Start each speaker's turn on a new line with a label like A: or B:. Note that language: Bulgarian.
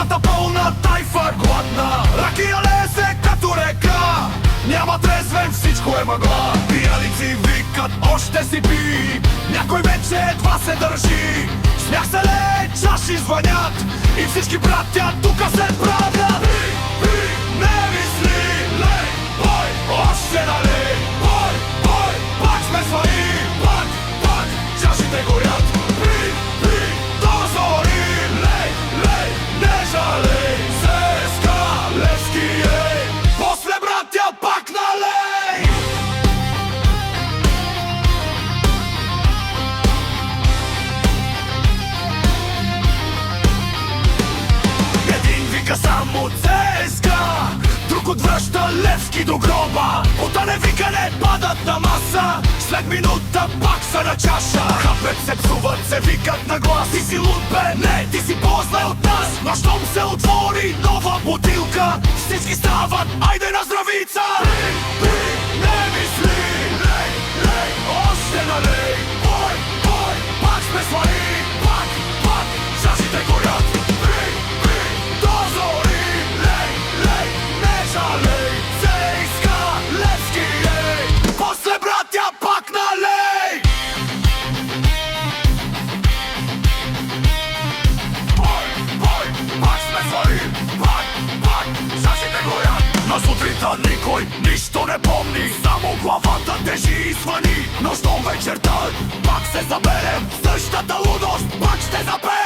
A: Страната пълна, тайфа гладна, ракия лезе като река. Няма трезвен, всичко е мъгла. Пияници викат, още си пи. Някой вече едва се държи. Смях се лее, чаши звънят и всички братя тука се правят. Не мисли, лей, бой, още налей. Бой, бой, пак сме свои. Пак, чашите горят. До зори, лей, лей, не жалей. ЦСКА, Левски, ей. После братя пак налей. Един вика само ЦСКА, друг отвръща Левски до гроба. Отане викане падат на маса, след минута пак са на чаша. Хапят се, псуват се, викат на глас. Ти си луд, бе, не, ти си по-зле от нас. Но щом се отвори нова бутилка, всички стават, айде на здравица. Не мисли, лей, лей, още налей. Бой, бой, пак сме свои. Пак, чашите горят. До зори, лей, лей, не жалей. ЦСКА, Левски, ей. После братя пак налей. Бой, пак сме свои. Пак, чашите горят. На сутринта никой нищо не помни, само главата тежи и звъни. Но щом вечерта пак се заберем, същата лудост пак ще запеем.